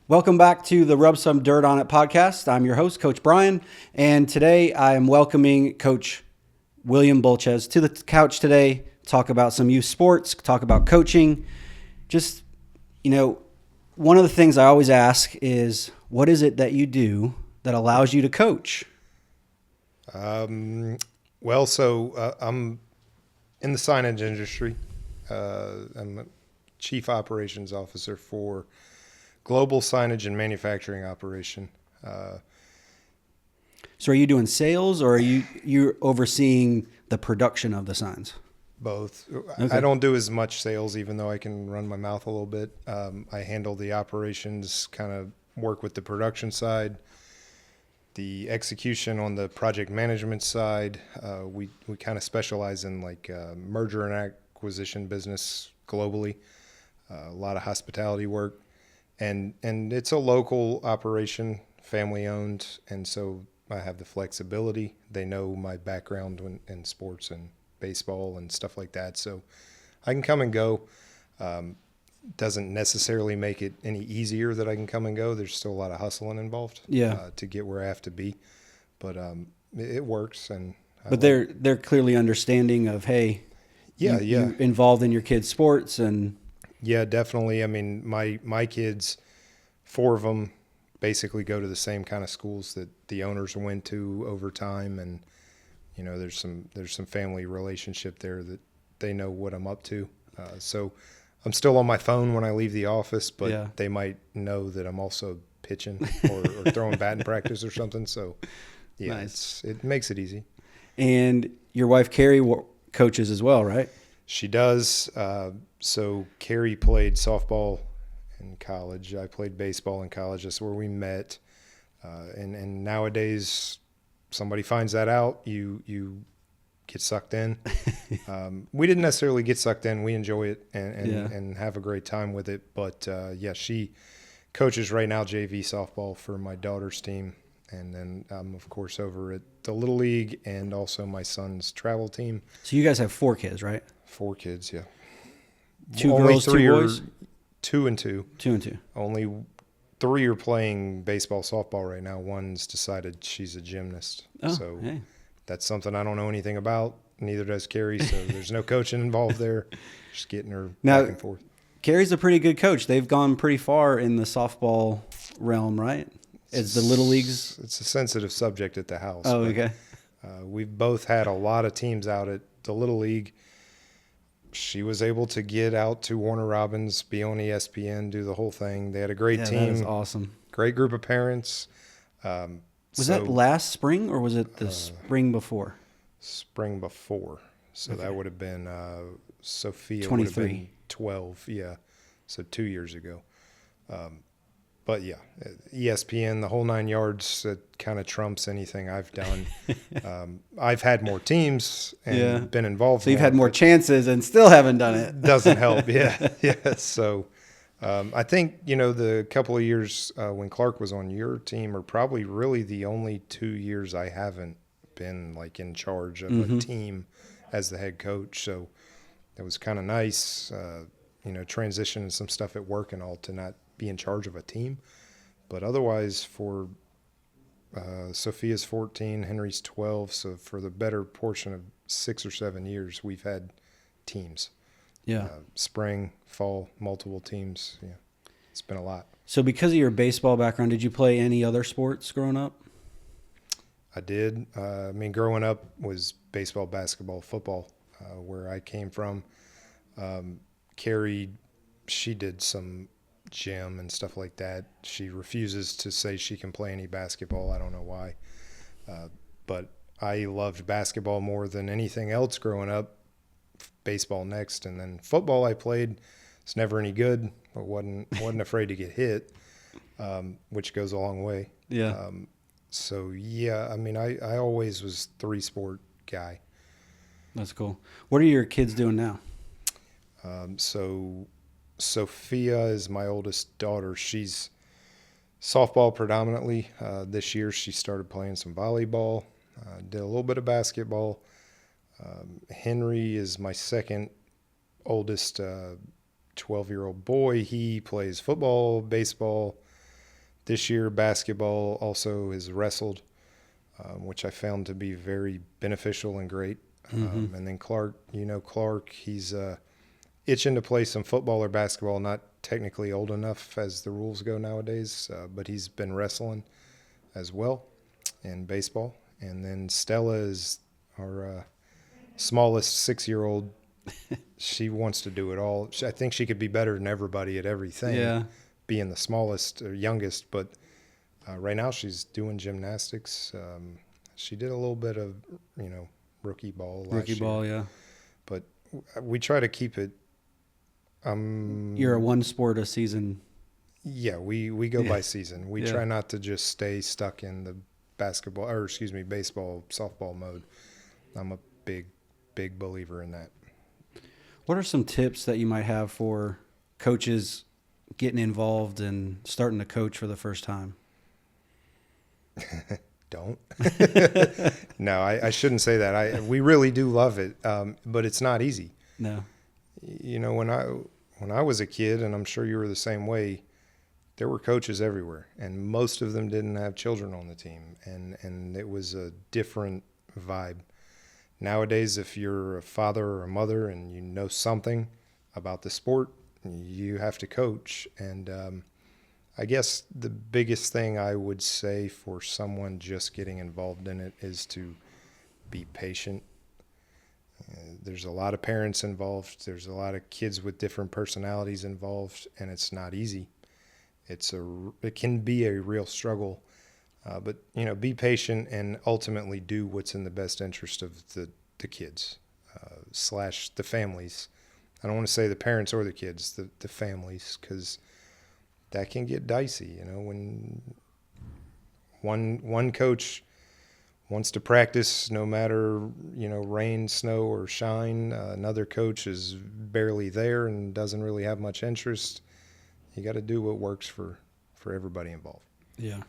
Welcome back to the Rub Some Dirt on It podcast. I'm your host, Coach Brian, and today I am welcoming Coach William Bolchoz to the couch today, talk about some youth sports, talk about coaching. Just, one of the things I always ask is, what is it that you do that allows you to coach? I'm in the signage industry. I'm a chief operations officer for global signage and manufacturing operation. So are you doing sales, or are you're overseeing the production of the signs? Both. Okay. I don't do as much sales, even though I can run my mouth a little bit. I handle the operations, kind of work with the production side, the execution on the project management side. We kind of specialize in merger and acquisition business globally, a lot of hospitality work. And it's a local operation, family owned, and so I have the flexibility. They know my background in sports and baseball and stuff like that, so I can come and go. Doesn't necessarily make it any easier that I can come and go. There's still a lot of hustling involved to get where I have to be, but it works. But they're clearly understanding of, hey, you're involved in your kids' sports and. Yeah, definitely. I mean, my kids, 4 of them basically go to the same kind of schools that the owners went to over time. And, there's some family relationship there that they know what I'm up to. So I'm still on my phone when I leave the office, but they might know that I'm also pitching or throwing batting practice or something. So, nice. It makes it easy. And your wife, Carrie, coaches as well, right? She does. So Carrie played softball in college. I played baseball in college. That's where we met. And nowadays, somebody finds that out, you get sucked in. We didn't necessarily get sucked in. We enjoy it and have a great time with it. But she coaches right now JV softball for my daughter's team. And then I'm, of course, over at the Little League and also my son's travel team. So you guys have 4 kids, right? 4 kids, yeah. 2 girls, 2 boys? 2 and 2. 2 and 2. Only 3 are playing baseball, softball right now. One's decided she's a gymnast. That's something I don't know anything about. Neither does Carrie, so there's no coaching involved there. Just getting her back and forth. Carrie's a pretty good coach. They've gone pretty far in the softball realm, right? It's the Little Leagues. It's a sensitive subject at the house. Oh, okay. We've both had a lot of teams out at the Little League. She was able to get out to Warner Robins, be on ESPN, do the whole thing. They had a great team. That is awesome. Great group of parents. Was that last spring or was it the spring before? Spring before. So that would have been Sophia 23. Would have been 12. Yeah. So 2 years ago. But yeah, ESPN, the whole 9 yards, it kind of trumps anything I've done. I've had more teams and been involved. So you've had more chances and still haven't done it. Doesn't help. Yeah. So I think, the couple of years when Clark was on your team are probably really the only 2 years I haven't been in charge of a team as the head coach. So it was kind of nice, transitioning some stuff at work and all to not be in charge of a team. But otherwise, for Sophia's 14, Henry's 12, so for the better portion of 6 or 7 years, we've had teams. Spring, fall, multiple teams. Yeah, it's been a lot. So because of your baseball background, did you play any other sports growing up? I did. Growing up was baseball, basketball, football, where I came from. Carrie, she did some gym and stuff like that. She refuses to say she can play any basketball. I don't know why. But I loved basketball more than anything else growing up. Baseball next, and then football I played. It's never any good, but wasn't afraid to get hit, which goes a long way. Yeah. I always was 3-sport guy. That's cool. What are your kids doing now? So Sophia is my oldest daughter. She's softball predominantly. This year she started playing some volleyball, did a little bit of basketball. Henry is my second oldest 12-year-old boy. He plays football, baseball, This year, basketball also is wrestled, which I found to be very beneficial and great. And then Clark, he's itching to play some football or basketball, not technically old enough as the rules go nowadays, but he's been wrestling as well, and baseball. And then Stella is our smallest 6-year-old. She wants to do it all. I think she could be better than everybody at everything. Yeah. Being the smallest or youngest, but right now she's doing gymnastics. She did a little bit of, rookie ball last Rookie year. ball, yeah. But we try to keep it. You're a one sport a season. Yeah, we go by season. We try not to just stay stuck in the baseball, softball mode. I'm a big believer in that. What are some tips that you might have for coaches getting involved and starting to coach for the first time? Don't. No, I shouldn't say that. We really do love it, but it's not easy. No. When I was a kid, and I'm sure you were the same way, there were coaches everywhere, and most of them didn't have children on the team, and it was a different vibe. Nowadays, if you're a father or a mother and you know something about the sport, you have to coach. And I guess the biggest thing I would say for someone just getting involved in it is to be patient. There's a lot of parents involved. There's a lot of kids with different personalities involved, and it's not easy. It can be a real struggle. But be patient and ultimately do what's in the best interest of the kids / the families. I don't want to say the parents or the kids, the families, because that can get dicey. When one coach wants to practice no matter rain, snow, or shine. Another coach is barely there and doesn't really have much interest. You got to do what works for everybody involved. Yeah.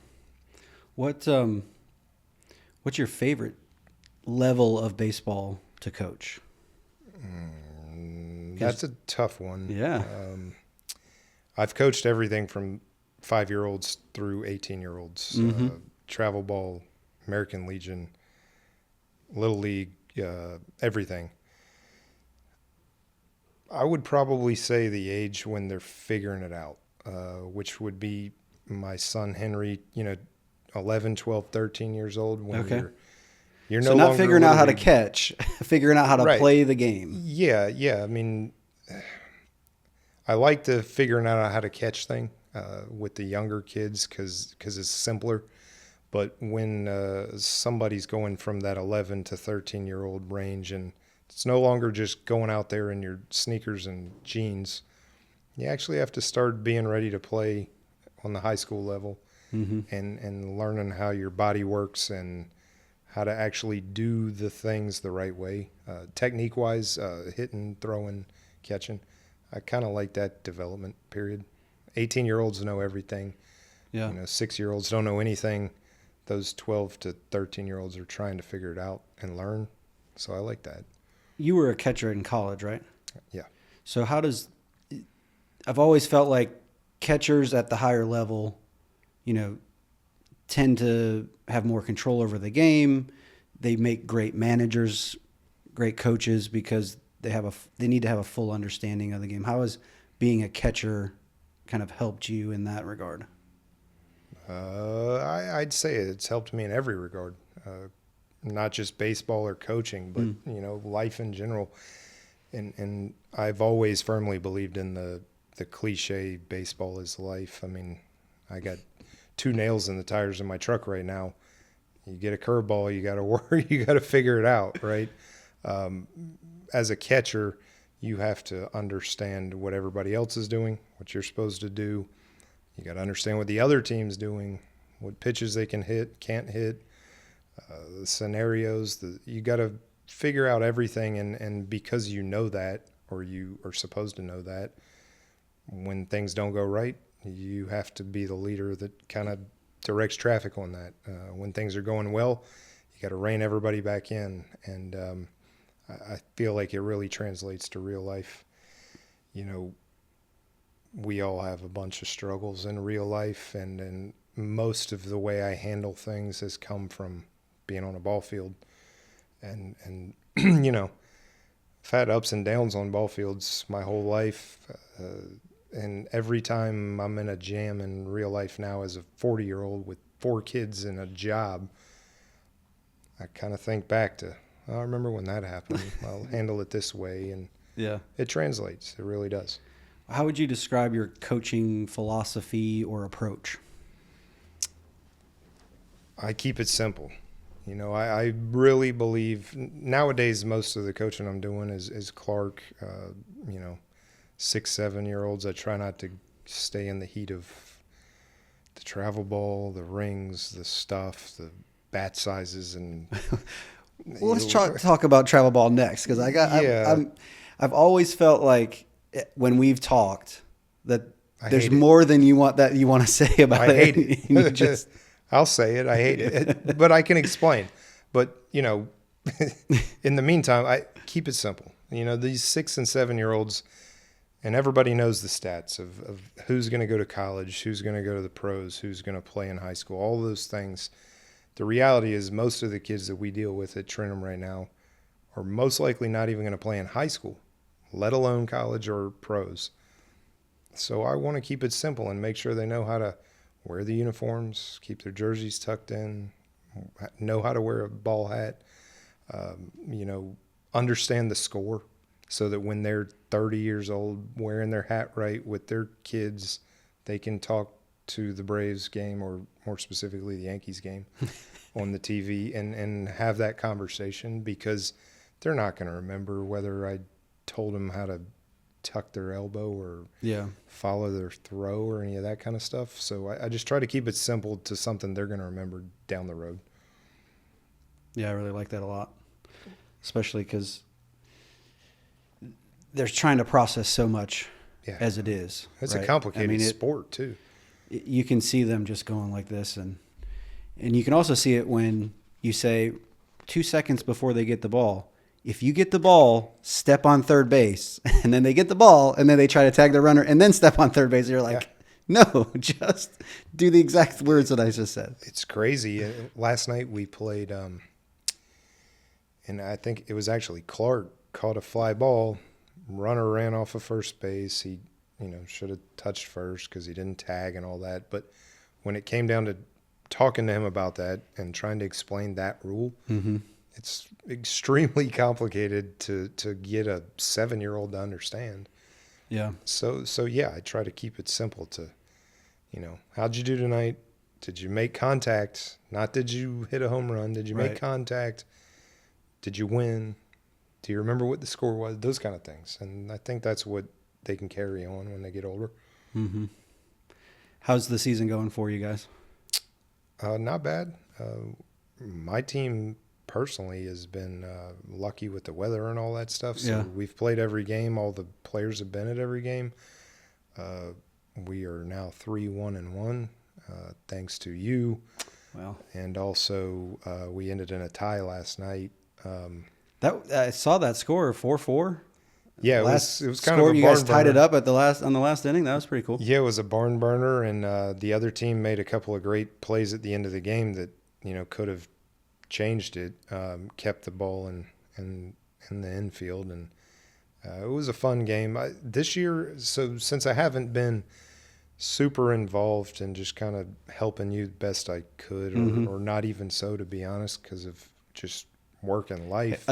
What's your favorite level of baseball to coach? That's a tough one. Yeah. I've coached everything from 5-year-olds through 18-year-olds. Travel ball, American Legion, Little League, everything. I would probably say the age when they're figuring it out, which would be my son Henry, 11, 12, 13 years old. When you're so no not figuring out how to catch, figuring out how to play the game. Yeah. I mean, I like the figuring out how to catch thing with the younger kids because it's simpler. But when somebody's going from that 11 to 13-year-old range, and it's no longer just going out there in your sneakers and jeans, you actually have to start being ready to play on the high school level and learning how your body works and how to actually do the things the right way, technique-wise, hitting, throwing, catching. I kind of like that development period. 18-year-olds know everything. Yeah. 6-year-olds don't know anything. Those 12 to 13-year-olds are trying to figure it out and learn. So I like that. You were a catcher in college, right? Yeah. So I've always felt like catchers at the higher level, tend to have more control over the game. They make great managers, great coaches because they need to have a full understanding of the game. How has being a catcher kind of helped you in that regard? I'd say it's helped me in every regard, not just baseball or coaching, but life in general. And I've always firmly believed in the cliche baseball is life. I mean, I got 2 nails in the tires of my truck right now. You get a curveball, you got to worry, you got to figure it out, right? As a catcher, you have to understand what everybody else is doing, what you're supposed to do. You got to understand what the other team's doing, what pitches they can hit, can't hit, the scenarios. You got to figure out everything, and because you know that, or you are supposed to know that, when things don't go right, you have to be the leader that kind of directs traffic on that. When things are going well, you got to rein everybody back in, and I feel like it really translates to real life. We all have a bunch of struggles in real life, and most of the way I handle things has come from being on a ball field. And you know, I've had ups and downs on ball fields my whole life. And every time I'm in a jam in real life now as a 40-year-old with 4 kids and a job, I kind of think back to, I remember when that happened. I'll handle it this way. And Yeah. it translates. It really does. How would you describe your coaching philosophy or approach? I keep it simple. You know, I really believe nowadays most of the coaching I'm doing is Clark, you know, 6, 7-year-olds. I try not to stay in the heat of the travel ball, the rings, the stuff, the bat sizes, and Well, let's talk about travel ball next, because I've always felt like when we've talked that there's more than you want to say about it. I hate it. You just I'll say it. I hate it, but I can explain. But you know, in the meantime, I keep it simple. You know, these 6 and 7-year-olds, and everybody knows the stats of who's going to go to college, who's going to go to the pros, who's going to play in high school, all those things. The reality is most of the kids that we deal with at Trentham right now are most likely not even going to play in high school, let alone college or pros. So I want to keep it simple and make sure they know how to wear the uniforms, keep their jerseys tucked in, know how to wear a ball hat, you know, understand the score so that when they're 30 years old wearing their hat right with their kids, they can talk to the Braves game, or more specifically the Yankees game on the TV, and have that conversation, because they're not going to remember whether I told them how to tuck their elbow or follow their throw or any of that kind of stuff. So I just try to keep it simple to something they're going to remember down the road. Yeah, I really like that a lot, especially because they're trying to process so much as it is. It's right? a complicated sport too. You can see them just going like this, and you can also see it when you say 2 seconds before they get the ball, if you get the ball, step on third base, and then they get the ball, and then they try to tag the runner, and then step on third base, you're like, no, just do the exact words that I just said. It's crazy. Last night we played, and I think it was actually Clark caught a fly ball. Runner ran off of first base. He, you know, should have touched first because he didn't tag and all that. But when it came down to talking to him about that and trying to explain that rule, it's extremely complicated to get a 7-year-old to understand. Yeah. So yeah, I try to keep it simple to, you know, how'd you do tonight? Did you make contact? Not did you hit a home run? Did you make contact? Did you win? Do you remember what the score was? Those kind of things. And I think that's what they can carry on when they get older. Mm-hmm. How's the season going for you guys? Not bad. My team personally has been lucky with the weather and all that stuff. So we've played every game. All the players have been at every game. We are now 3-1-1, thanks to you. Wow. And also we ended in a tie last night. I saw that score, 4-4. Yeah, it was kind of a barn you guys tied burner. it up on the last inning. That was pretty cool. Yeah, it was a barn burner, and the other team made a couple of great plays at the end of the game that, you know, could have changed it. Kept the ball in the infield, and it was a fun game. This year, so since I haven't been super involved and just kind of helping you the best I could, or not even so, to be honest, because of just work and life.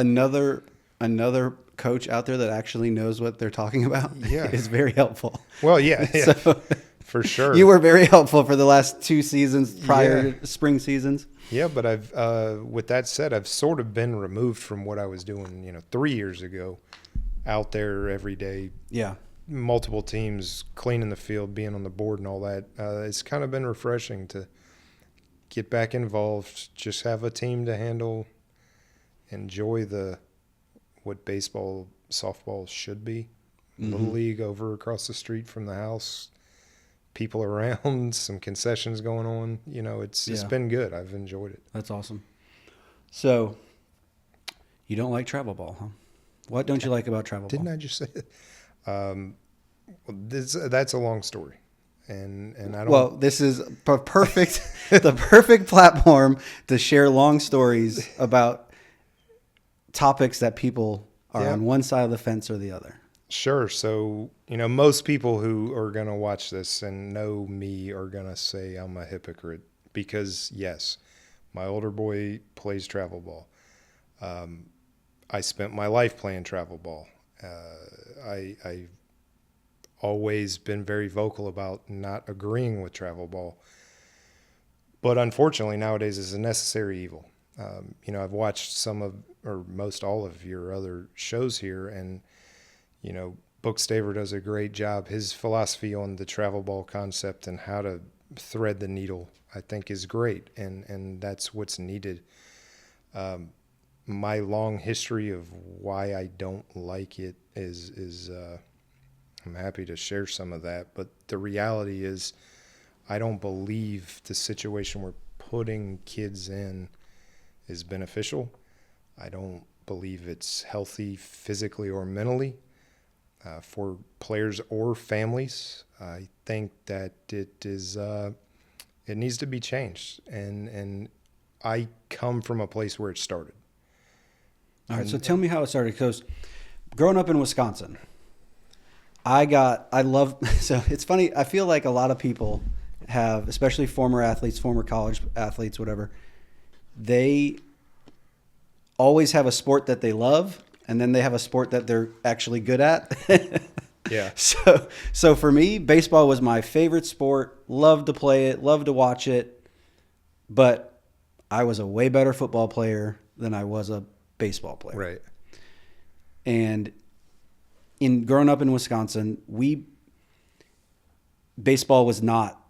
Another coach out there that actually knows what they're talking about is very helpful. Well, yeah. So, for sure. You were very helpful for the last 2 seasons prior spring seasons. Yeah, but I've with that said, I've sort of been removed from what I was doing, you know, 3 years ago, out there every day. Yeah. Multiple teams, cleaning the field, being on the board and all that. It's kind of been refreshing to get back involved, just have a team to handle, enjoy what baseball, softball should be. Little league over across the street from the house, people around, some concessions going on. You know, it's been good. I've enjoyed it. That's awesome. So, you don't like travel ball, huh? What don't you like about travel ball? Didn't I just say that? That's a long story. and I don't. Well, this is perfect, the perfect platform to share long stories about topics that people are Yeah. on one side of the fence or the other. Sure. So, most people who are going to watch this and know me are going to say I'm a hypocrite because, yes, my older boy plays travel ball. I spent my life playing travel ball. I've always been very vocal about not agreeing with travel ball. But unfortunately, nowadays, it's a necessary evil. I've watched some of, or most all of your other shows here, and Book Staver does a great job. His philosophy on the travel ball concept and how to thread the needle, I think, is great, and that's what's needed. My long history of why I don't like it is I'm happy to share some of that, but the reality is I don't believe the situation we're putting kids in is beneficial. I don't believe it's healthy physically or mentally. For players or families, I think that it needs to be changed, and I come from a place where it started. All right, so tell me how it started. Because growing up in Wisconsin, so it's funny. I feel like a lot of people have, especially former athletes, former college athletes, whatever, they always have a sport that they love, and then they have a sport that they're actually good at. Yeah. So for me, baseball was my favorite sport. Loved to play it, loved to watch it, but I was a way better football player than I was a baseball player. Right. And in growing up in Wisconsin, baseball was not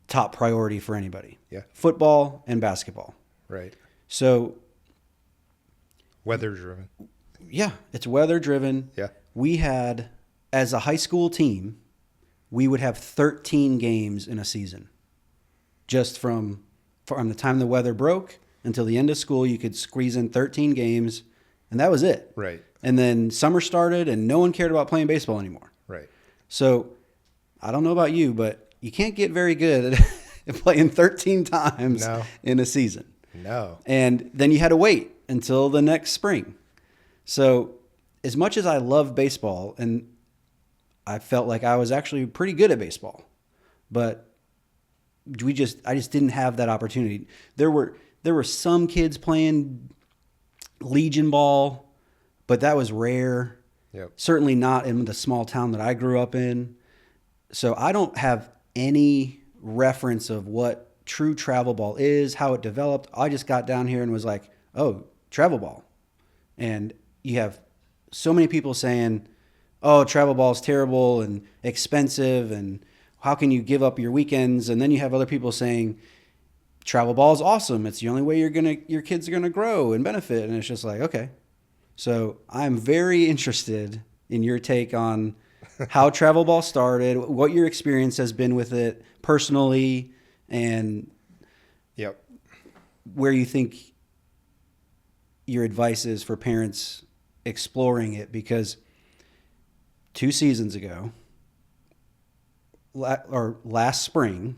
top priority for anybody. Yeah. Football and basketball. Right. So Weather driven. yeah, it's weather driven. Yeah. We had, as a high school team, we would have 13 games in a season. Just from the time the weather broke until the end of school, you could squeeze in 13 games, and that was it. Right. And then summer started, and no one cared about playing baseball anymore. Right. So I don't know about you, but you can't get very good at playing 13 times in a season. No. And then you had to wait until the next spring. So as much as I love baseball, and I felt like I was actually pretty good at baseball, but I just didn't have that opportunity. There were some kids playing Legion ball, but that was rare. Yep. Certainly not in the small town that I grew up in. So I don't have any reference of what true travel ball is, how it developed. I just got down here and was like, oh, travel ball. And you have so many people saying, oh, travel ball is terrible and expensive, and how can you give up your weekends? And then you have other people saying travel ball is awesome. It's the only way your kids are gonna grow and benefit. And it's just like, okay. So I'm very interested in your take on how travel ball started, what your experience has been with it personally, and Yep. where you think your advice is for parents exploring it. Because 2 seasons ago, or last spring,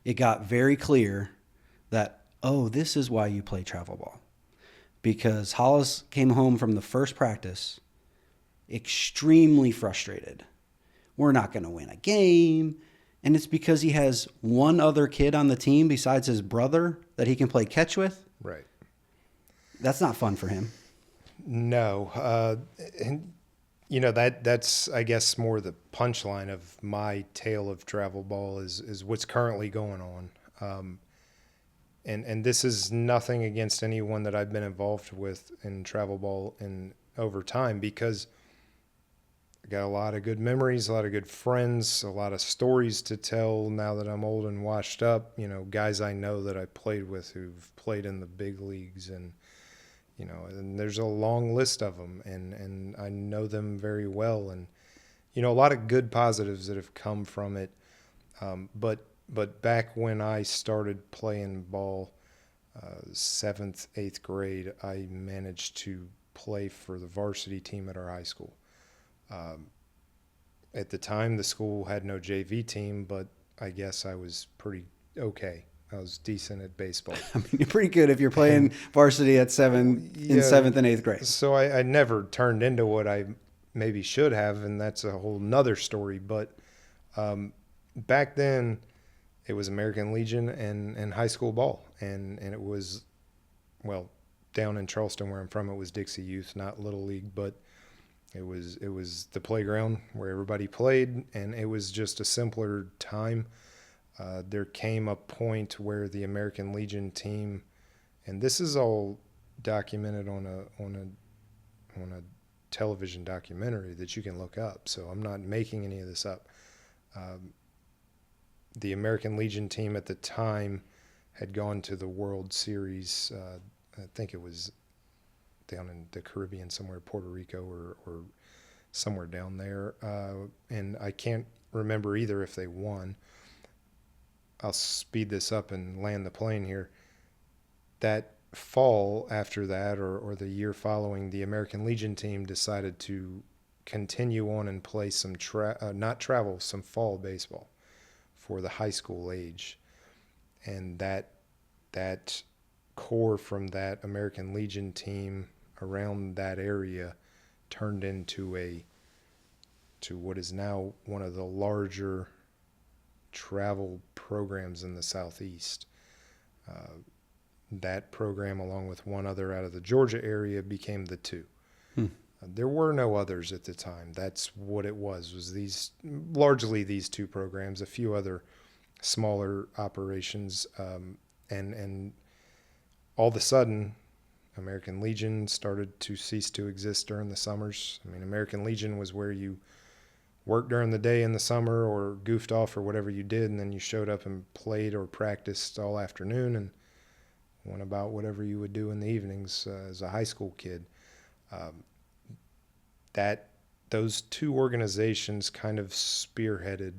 it got very clear that, oh, this is why you play travel ball. Because Hollis came home from the first practice extremely frustrated. We're not going to win a game. And it's because he has one other kid on the team besides his brother that he can play catch with. Right. That's not fun for him. No. And that's, I guess, more the punchline of my tale of travel ball is what's currently going on. And this is nothing against anyone that I've been involved with in travel ball in over time, because I got a lot of good memories, a lot of good friends, a lot of stories to tell now that I'm old and washed up. Guys I know that I played with who've played in the big leagues, and and there's a long list of them, and I know them very well, and a lot of good positives that have come from it. But back when I started playing ball, 7th, 8th grade, I managed to play for the varsity team at our high school. At the time, the school had no JV team, but I guess I was pretty okay. I was decent at baseball. I mean, you're pretty good if you're playing varsity at in Yeah, 7th and 8th grade. so I never turned into what I maybe should have, and that's a whole nother story. But back then, it was American Legion and high school ball, and it was, well, down in Charleston where I'm from, it was Dixie Youth, not Little League, but it was the playground where everybody played, and it was just a simpler time. There came a point where the American Legion team, and this is all documented on a television documentary that you can look up. So I'm not making any of this up. The American Legion team at the time had gone to the World Series. I think it was down in the Caribbean somewhere, Puerto Rico or somewhere down there. And I can't remember either if they won. I'll speed this up and land the plane here. That fall after that, or the year following, the American Legion team decided to continue on and play some some fall baseball for the high school age. And that core from that American Legion team around that area turned into what is now one of the larger travel programs in the Southeast. That program, along with one other out of the Georgia area, became the two. There were no others at the time. That's what it was largely these two programs, a few other smaller operations, and all of a sudden, American Legion started to cease to exist during the summers. I mean, American Legion was where you worked during the day in the summer or goofed off or whatever you did, and then you showed up and played or practiced all afternoon and went about whatever you would do in the evenings as a high school kid. Those two organizations kind of spearheaded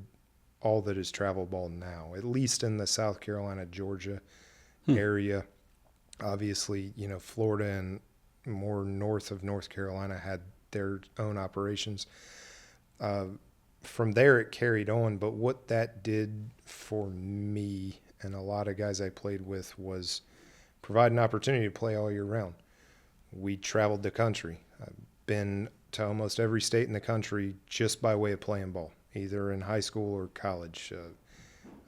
all that is travel ball now, at least in the South Carolina, Georgia area. Obviously, Florida and more north of North Carolina had their own operations. From there, it carried on. But what that did for me and a lot of guys I played with was provide an opportunity to play all year round. We traveled the country. I've been to almost every state in the country just by way of playing ball, either in high school or college.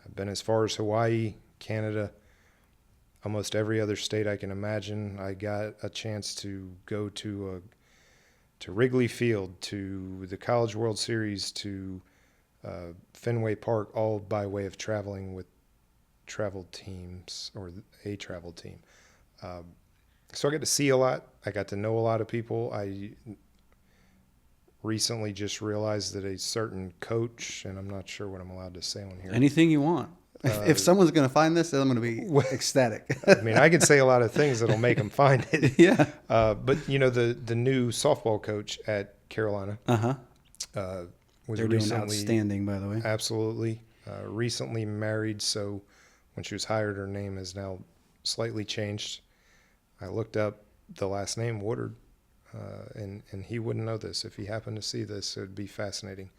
I've been as far as Hawaii, Canada, almost every other state I can imagine. I got a chance to go to Wrigley Field, to the College World Series, to Fenway Park, all by way of traveling with travel teams or a travel team. So I got to see a lot. I got to know a lot of people. I recently just realized that a certain coach, and I'm not sure what I'm allowed to say on here. Anything you want. If someone's going to find this, then I'm going to be ecstatic. I mean, I could say a lot of things that'll make them find it. Yeah. But the new softball coach at Carolina was They're recently doing outstanding, by the way. Absolutely. Recently married, so when she was hired, her name has now slightly changed. I looked up the last name, Woodard, and he wouldn't know this. If he happened to see this, it would be fascinating.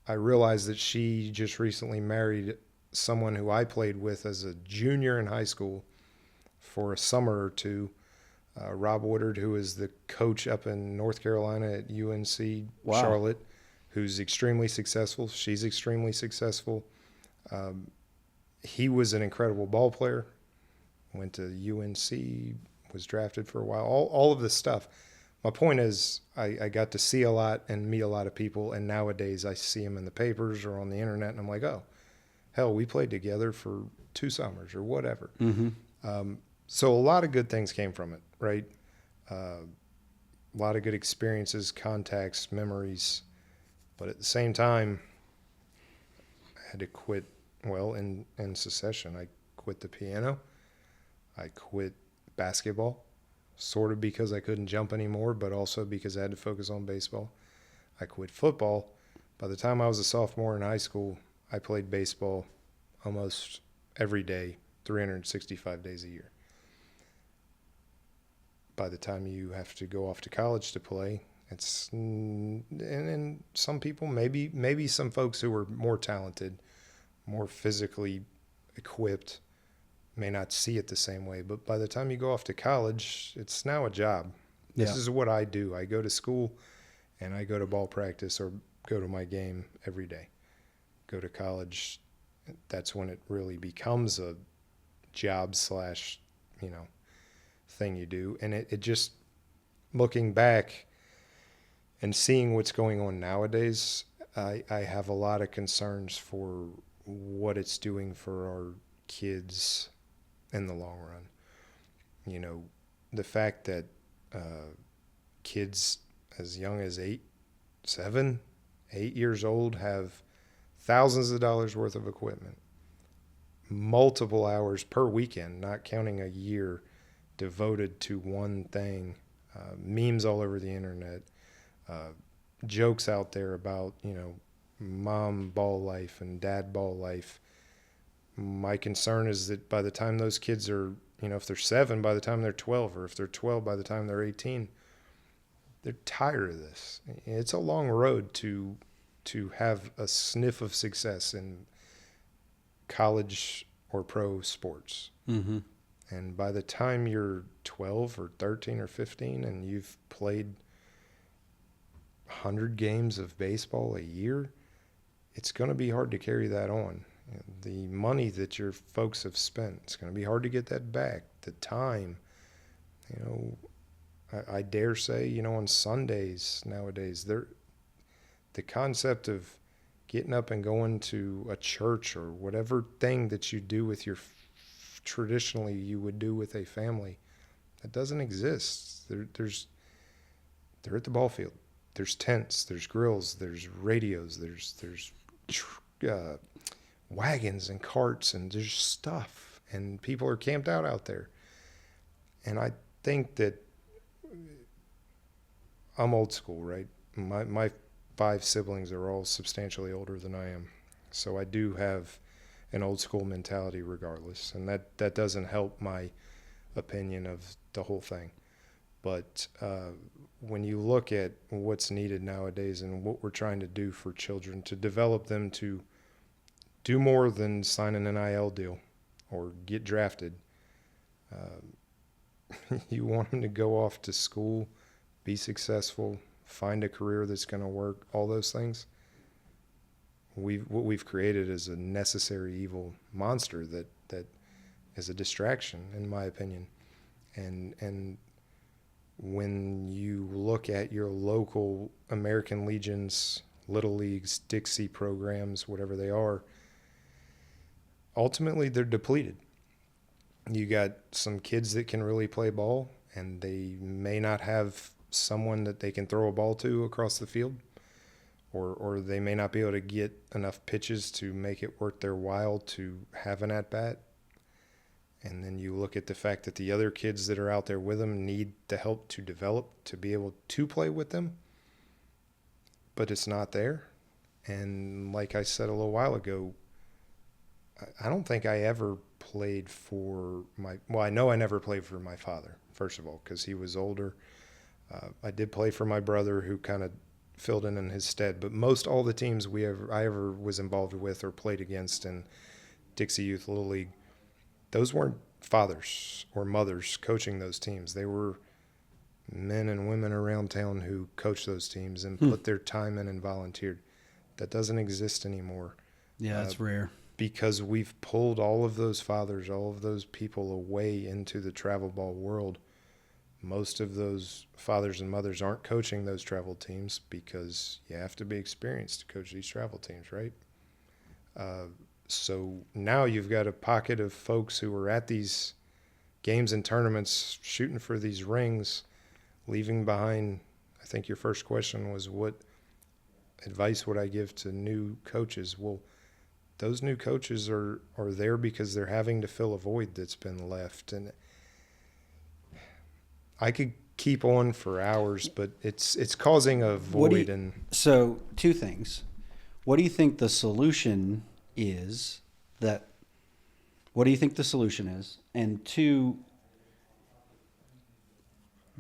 I realized that she just recently married someone who I played with as a junior in high school for a summer or two, Rob Woodard, who is the coach up in North Carolina at UNC Charlotte, who's extremely successful. She's extremely successful. He was an incredible ball player, went to UNC, was drafted for a while, all of this stuff. My point is I got to see a lot and meet a lot of people, and nowadays I see them in the papers or on the internet, and I'm like, oh, hell, we played together for 2 summers or whatever. Mm-hmm. So a lot of good things came from it, right? A lot of good experiences, contacts, memories. But at the same time, I had to quit, in succession. I quit the piano. I quit basketball, sort of because I couldn't jump anymore, but also because I had to focus on baseball. I quit football. By the time I was a sophomore in high school, I played baseball almost every day, 365 days a year. By the time you have to go off to college to play, And some people, maybe some folks who are more talented, more physically equipped, may not see it the same way. But by the time you go off to college, it's now a job. This is what I do. I go to school and I go to ball practice or go to my game every day. Go to college, that's when it really becomes a job slash, thing you do. And it just, looking back and seeing what's going on nowadays, I have a lot of concerns for what it's doing for our kids in the long run. The fact that kids as young as 7, 8 years old have thousands of dollars worth of equipment, multiple hours per weekend, not counting a year, devoted to one thing, memes all over the internet, jokes out there about, mom ball life and dad ball life. My concern is that by the time those kids are, if they're 7, by the time they're 12, or if they're 12, by the time they're 18, they're tired of this. It's a long road to have a sniff of success in college or pro sports. Mm-hmm. And by the time you're 12 or 13 or 15 and you've played 100 games of baseball a year, it's going to be hard to carry that on. The money that your folks have spent, it's going to be hard to get that back. The time, I dare say, on Sundays nowadays, the concept of getting up and going to a church or whatever thing that you do with traditionally you would do with a family, that doesn't exist. They're at the ball field. There's tents, there's grills, there's radios, there's wagons and carts, and there's stuff, and people are camped out there. And I think that I'm old school, right? My 5 siblings are all substantially older than I am, so I do have an old school mentality regardless, and that doesn't help my opinion of the whole thing. But when you look at what's needed nowadays and what we're trying to do for children, to develop them to do more than sign an NIL deal or get drafted, you want them to go off to school, be successful, find a career that's going to work, all those things. What we've created is a necessary evil monster that is a distraction, in my opinion. And when you look at your local American Legions, Little Leagues, Dixie programs, whatever they are, ultimately they're depleted. You got some kids that can really play ball, and they may not have someone that they can throw a ball to across the field, or they may not be able to get enough pitches to make it worth their while to have an at-bat. And then you look at the fact that the other kids that are out there with them need the help to develop, to be able to play with them, but it's not there. And like I said a little while ago, I don't think I ever played for I know I never played for my father, first of all, because he was older. I did play for my brother, who kind of filled in his stead, but most all the teams I ever was involved with or played against in Dixie Youth Little League, those weren't fathers or mothers coaching those teams. They were men and women around town who coached those teams and put their time in and volunteered. That doesn't exist anymore. Yeah, it's rare. Because we've pulled all of those fathers, all of those people away into the travel ball world. Most of those fathers and mothers aren't coaching those travel teams because you have to be experienced to coach these travel teams, right? So now you've got a pocket of folks who are at these games and tournaments shooting for these rings, leaving behind. I think your first question was, what advice would I give to new coaches? Well, those new coaches are there because they're having to fill a void that's been left. And I could keep on for hours, but it's causing a void. So 2 things. What do you think the solution is? What do you think the solution is? And 2,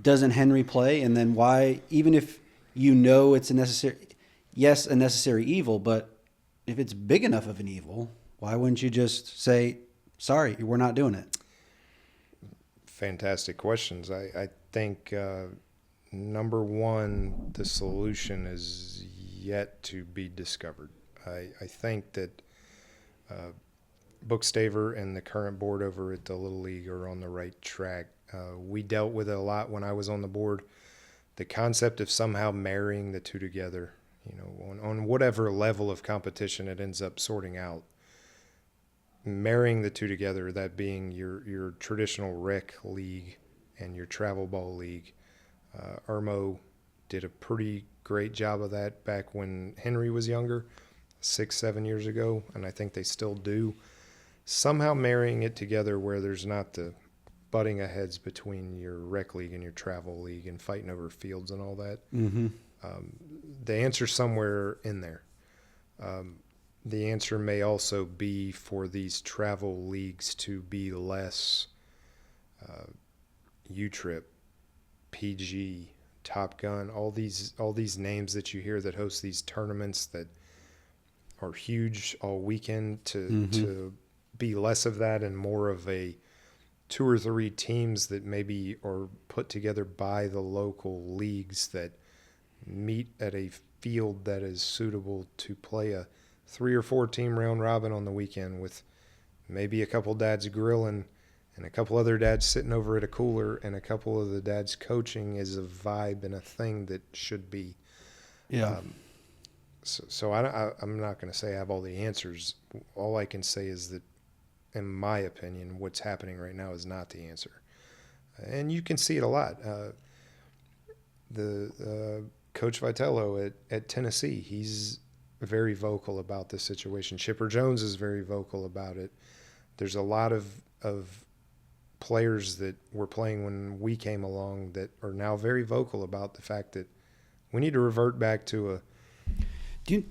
doesn't Henry play? And then why, even if it's a necessary evil, but if it's big enough of an evil, why wouldn't you just say, sorry, we're not doing it? Fantastic questions. I think, number one, the solution is yet to be discovered. I think that Bookstaver and the current board over at the Little League are on the right track. We dealt with it a lot when I was on the board. The concept of somehow marrying the two together, on whatever level of competition it ends up sorting out, marrying the two together, that being your traditional rec league and your travel ball league. Irmo did a pretty great job of that back when Henry was younger, 6-7 years ago, and I think they still do. Somehow marrying it together where there's not the butting of heads between your rec league and your travel league and fighting over fields and all that. Mm-hmm. The answer's somewhere in there. The answer may also be for these travel leagues to be less U-Trip, PG, Top Gun, all these names that you hear that host these tournaments that are huge all weekend, to be less of that and more of a 2 or 3 teams that maybe are put together by the local leagues that meet at a field that is suitable to play a 3 or 4 team round robin on the weekend, with maybe a couple dads grilling and a couple other dads sitting over at a cooler and a couple of the dads coaching is a vibe and a thing that should be. Yeah. So I'm not going to say I have all the answers. All I can say is that, in my opinion, what's happening right now is not the answer. And you can see it a lot. The Coach Vitello at Tennessee, he's very vocal about this situation. Chipper Jones is very vocal about it. There's a lot of players that were playing when we came along that are now very vocal about the fact that we need to revert back to a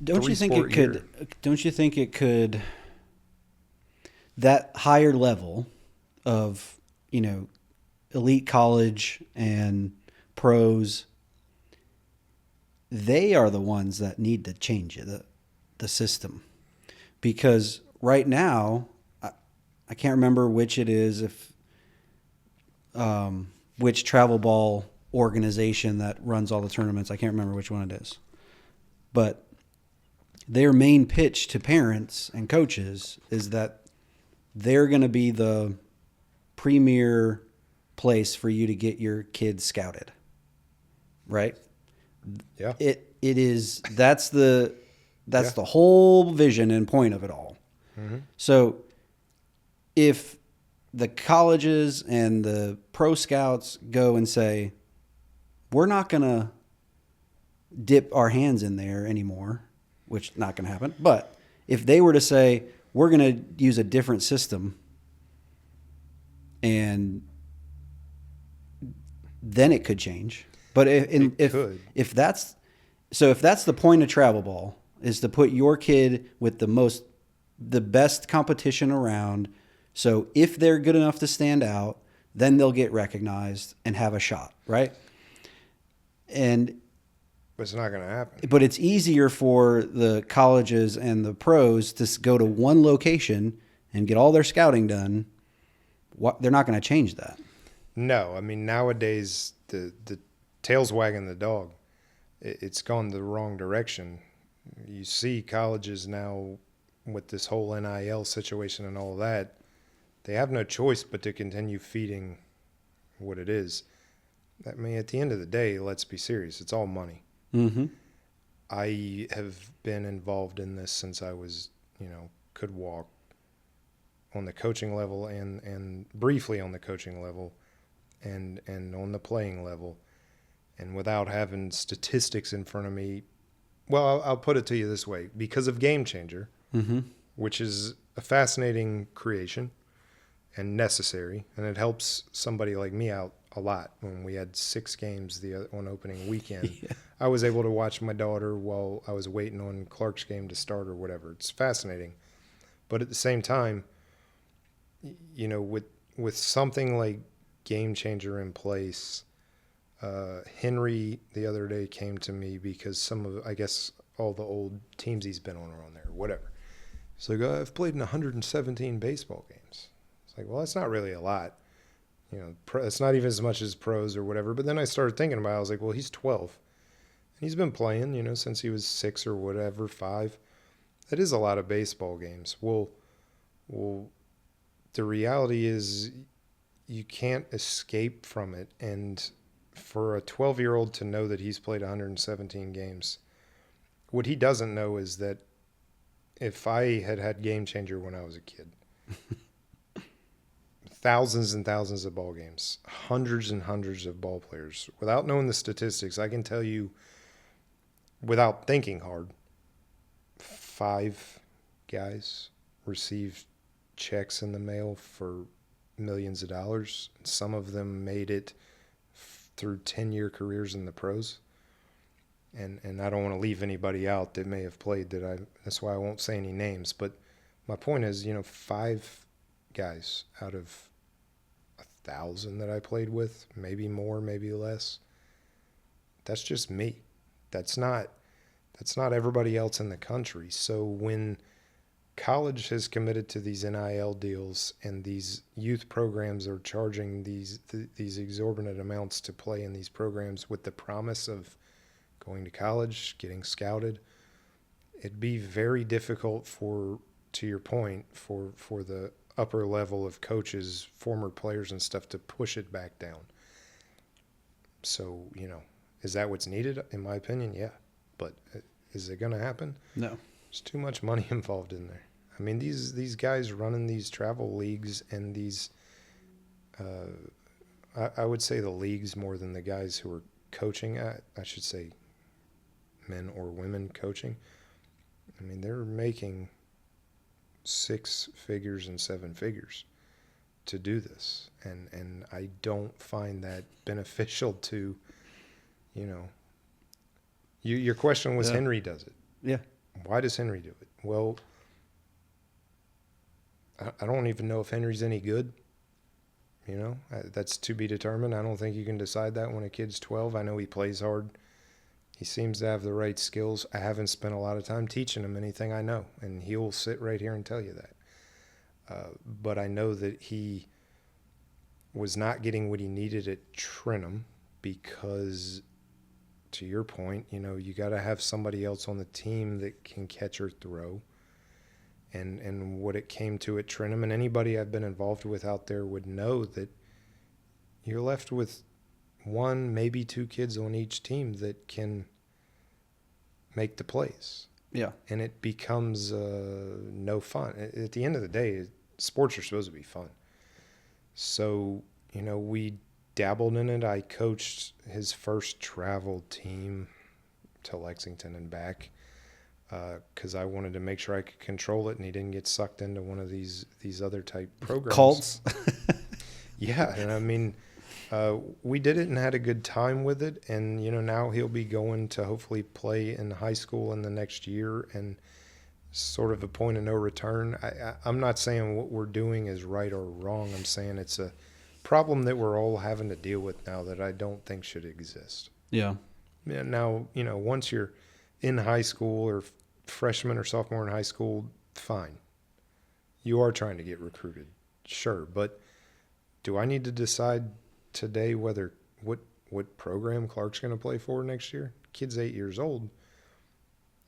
Don't you think it could, that higher level of, elite college and pros, they are the ones that need to change the system, because right now, I can't remember which it is, which travel ball organization that runs all the tournaments. I can't remember which one it is, but their main pitch to parents and coaches is that they're going to be the premier place for you to get your kids scouted. Right? Yeah. That's the whole vision and point of it all. Mm-hmm. So if the colleges and the pro scouts go and say, we're not going to dip our hands in there anymore, which not going to happen. But if they were to say, we're going to use a different system, and then it could change. But if that's the point of travel ball, is to put your kid with the best competition around. So if they're good enough to stand out, then they'll get recognized and have a shot, right? But it's not going to happen. But it's easier for the colleges and the pros to go to one location and get all their scouting done. They're not going to change that. No, I mean, nowadays the tail's wagging the dog. It's gone the wrong direction. You see colleges now with this whole NIL situation and all that, they have no choice but to continue feeding what it is. I mean, at the end of the day, let's be serious. It's all money. Mm-hmm. I have been involved in this since I was, could walk, on the coaching level and briefly on the coaching level and on the playing level. And without having statistics in front of me, well, I'll put it to you this way. Because of Game Changer, mm-hmm. which is a fascinating creation and necessary, and it helps somebody like me out a lot. When we had 6 games on opening weekend, yeah. I was able to watch my daughter while I was waiting on Clark's game to start or whatever. It's fascinating. But at the same time, with something like Game Changer in place, Henry the other day came to me because I guess all the old teams he's been on are on there, whatever. So I've played in 117 baseball games. It's like, well, that's not really a lot. It's not even as much as pros or whatever. But then I started thinking about it. I was like, well, he's 12. And he's been playing, since he was 6 or whatever, 5. That is a lot of baseball games. Well, the reality is you can't escape from it. And for a 12-year-old to know that he's played 117 games, what he doesn't know is that if I had Game Changer when I was a kid, thousands and thousands of ball games, hundreds and hundreds of ball players, without knowing the statistics, I can tell you without thinking hard, 5 guys received checks in the mail for millions of dollars. Some of them made it through 10-year careers in the pros. And I don't want to leave anybody out that may have played that's why I won't say any names. But my point is, 5 guys out of 1,000 that I played with, maybe more, maybe less. That's just me. That's not everybody else in the country. So when college has committed to these NIL deals and these youth programs are charging these exorbitant amounts to play in these programs with the promise of going to college, getting scouted, it'd be very difficult to your point, for the upper level of coaches, former players and stuff to push it back down. So, is that what's needed? In my opinion, yeah. But is it going to happen? No. There's too much money involved in there. I mean, these guys running these travel leagues and these, I would say the leagues more than the guys who are coaching. I should say men or women coaching. I mean, they're making 6 figures and 7 figures to do this. And I don't find that beneficial to, your question was Henry does it. Yeah. Why does Henry do it? Well, I don't even know if Henry's any good. That's to be determined. I don't think you can decide that when a kid's 12. I know he plays hard. He seems to have the right skills. I haven't spent a lot of time teaching him anything I know, and he'll sit right here and tell you that. But I know that he was not getting what he needed at Trenum because, to your point, you got to have somebody else on the team that can catch or throw. And what it came to at Trenum, and anybody I've been involved with out there would know that you're left with 1, maybe 2 kids on each team that can make the plays. Yeah. And it becomes no fun. At the end of the day, sports are supposed to be fun. So, we dabbled in it. I coached his first travel team to Lexington and back because I wanted to make sure I could control it and he didn't get sucked into one of these other type programs. Cults. Yeah, and I mean, we did it and had a good time with it. And, now he'll be going to hopefully play in high school in the next year and sort of a point of no return. I'm not saying what we're doing is right or wrong. I'm saying it's a problem that we're all having to deal with now that I don't think should exist. Yeah. Now, once you're in high school or freshman or sophomore in high school, fine. You are trying to get recruited, sure. But do I need to decide today what program Clark's going to play for next year? Kid's 8 years old.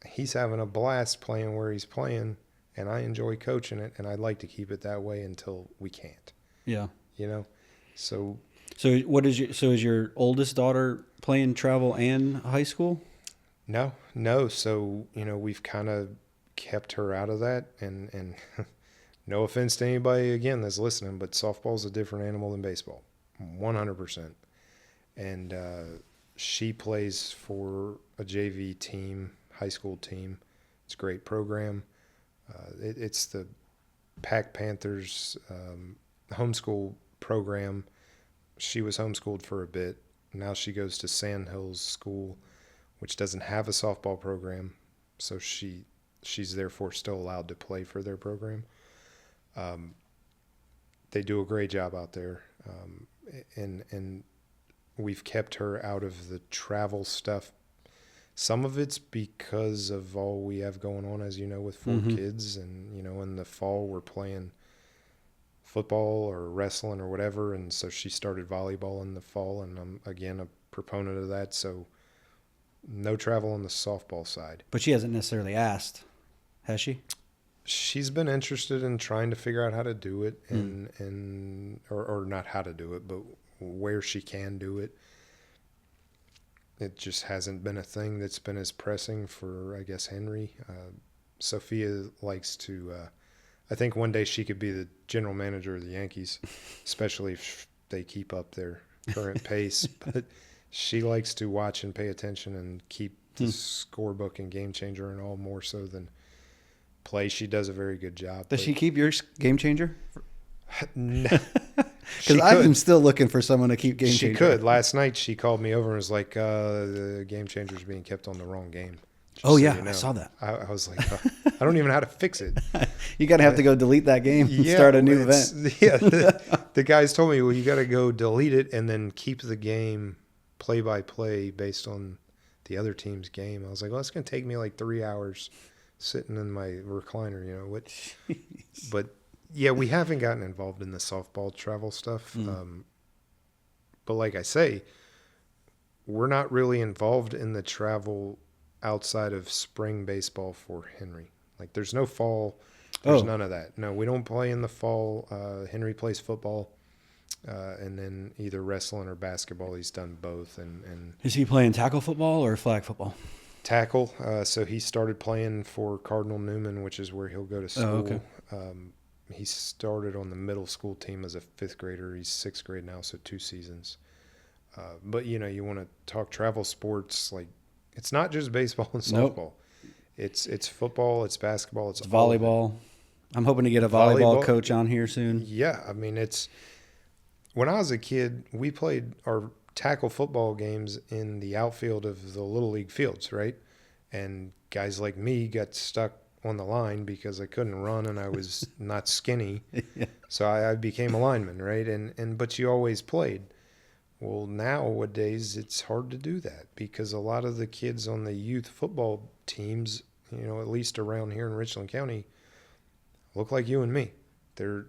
He's having a blast playing where he's playing, and I enjoy coaching it, and I'd like to keep it that way until we can't. Yeah. So is your oldest daughter playing travel and high school? No. So, we've kind of kept her out of that, and no offense to anybody, again, that's listening, but softball's a different animal than baseball, 100%. And she plays for a JV team, high school team. It's a great program. It's the Pack Panthers homeschool program. She was homeschooled for a bit. Now she goes to Sandhills School, which doesn't have a softball program, so she's therefore still allowed to play for their program. They do a great job out there, and we've kept her out of the travel stuff. Some of it's because of all we have going on, as you know, with 4 kids. And, in the fall we're playing football or wrestling or whatever. And so she started volleyball in the fall, and I'm, again, a proponent of that. So no travel on the softball side. But she hasn't necessarily asked, has she? She's been interested in trying to figure out how to do it, or not how to do it, but where she can do it. It just hasn't been a thing that's been as pressing for, I guess, Henry. Sophia likes to, I think one day she could be the general manager of the Yankees, especially if they keep up their current pace. But she likes to watch and pay attention and keep the scorebook and game changer and all more so than play. She does a very good job. Does she keep your game changer? No. Because I'm still looking for someone to keep game changer. She could. Last night she called me over and was like, the game changer's being kept on the wrong game. Oh, yeah, I saw that. I was like, I don't even know how to fix it. You got to have to go delete that game and start a new event. Yeah, the guys told me, well, you got to go delete it and then keep the game play-by-play based on the other team's game. I was like, well, it's going to take me like 3 hours sitting in my recliner, But yeah, we haven't gotten involved in the softball travel stuff. But like I say, we're not really involved in the travel outside of spring baseball for Henry. Like there's no fall. There's none of that. No, we don't play in the fall. Henry plays football. And then either wrestling or basketball. He's done both. And is he playing tackle football or flag football? Tackle. So he started playing for Cardinal Newman, which is where he'll go to school. Oh, okay. He started on the middle school team as a 5th grader. He's 6th grade now, so 2 seasons. But, you want to talk travel sports, like it's not just baseball and softball. Nope. It's football, it's basketball, it's volleyball. I'm hoping to get a volleyball coach on here soon. Yeah, I mean, when I was a kid, we played our tackle football games in the outfield of the Little League fields, right? And guys like me got stuck on the line because I couldn't run and I was not skinny. Yeah. So I became a lineman, right? But you always played. Well, nowadays it's hard to do that because a lot of the kids on the youth football teams, at least around here in Richland County, look like you and me. They're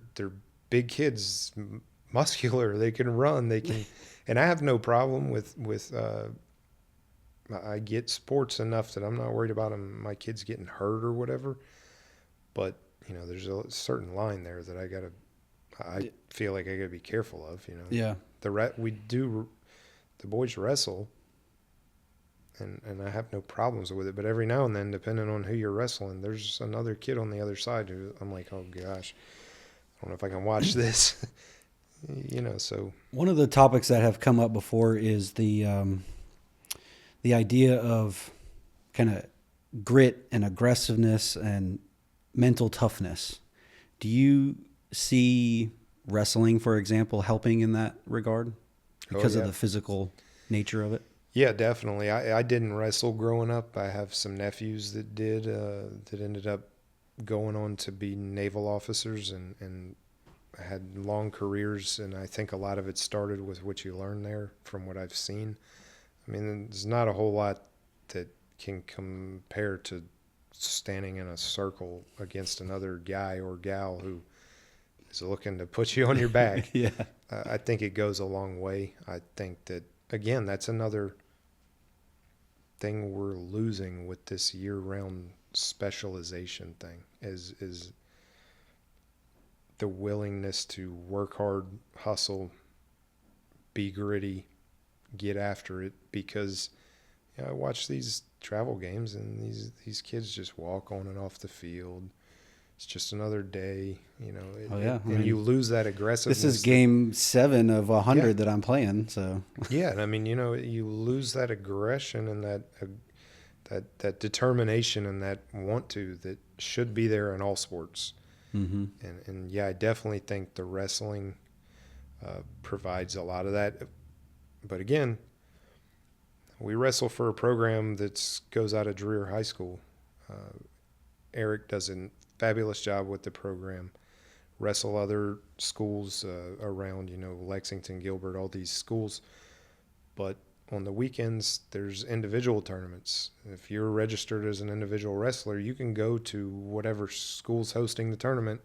big kids, muscular. They can run. They can, and I have no problem with. I get sports enough that I'm not worried about my kids getting hurt or whatever. But there's a certain line there that I feel like I gotta be careful of. Yeah. The boys wrestle, and I have no problems with it. But every now and then, depending on who you're wrestling, there's another kid on the other side who I'm like, oh gosh, I don't know if I can watch this. So one of the topics that have come up before is the idea of kind of grit and aggressiveness and mental toughness. Do you see wrestling, for example, helping in that regard because of the physical nature of it? Yeah, definitely. I didn't wrestle growing up. I have some nephews that did, that ended up going on to be naval officers and had long careers. And I think a lot of it started with what you learn there from what I've seen. I mean, there's not a whole lot that can compare to standing in a circle against another guy or gal who is looking to put you on your back. Yeah. I think it goes a long way. I think that, again, that's another thing we're losing with this year-round specialization thing is the willingness to work hard, hustle, be gritty, get after it, because I watch these travel games and these kids just walk on and off the field. It's just another day, and you lose that aggressiveness. This is game 7 of 100 that I'm playing, so. Yeah, and I mean, you lose that aggression and that determination and that want to that should be there in all sports. Mm-hmm. And yeah, I definitely think the wrestling provides a lot of that. But again, we wrestle for a program that goes out of Dreher High School. Eric does a fabulous job with the program. Wrestle other schools around, Lexington, Gilbert, all these schools. But on the weekends, there's individual tournaments. If you're registered as an individual wrestler, you can go to whatever school's hosting the tournament,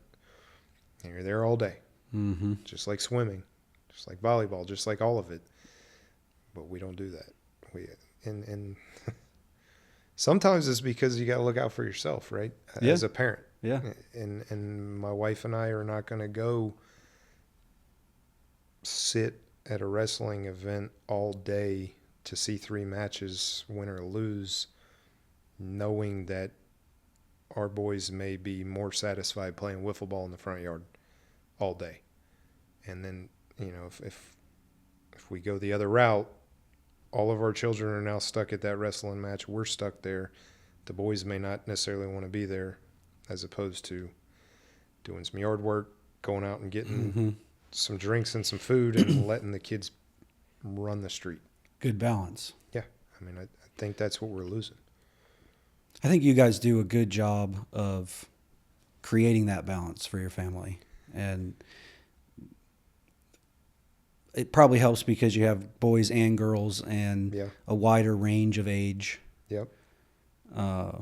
and you're there all day. Mm-hmm. Just like swimming, just like volleyball, just like all of it. But we don't do that. And sometimes it's because you got to look out for yourself, right? Yeah. As a parent. Yeah. And my wife and I are not going to go sit at a wrestling event all day to see 3 matches, win or lose, knowing that our boys may be more satisfied playing wiffle ball in the front yard all day. And then, if we go the other route, all of our children are now stuck at that wrestling match. We're stuck there. The boys may not necessarily want to be there, as opposed to doing some yard work, going out and getting some drinks and some food and letting the kids run the street. Good balance. Yeah. I mean, I think that's what we're losing. I think you guys do a good job of creating that balance for your family. And it probably helps because you have boys and girls and a wider range of age. Yep. I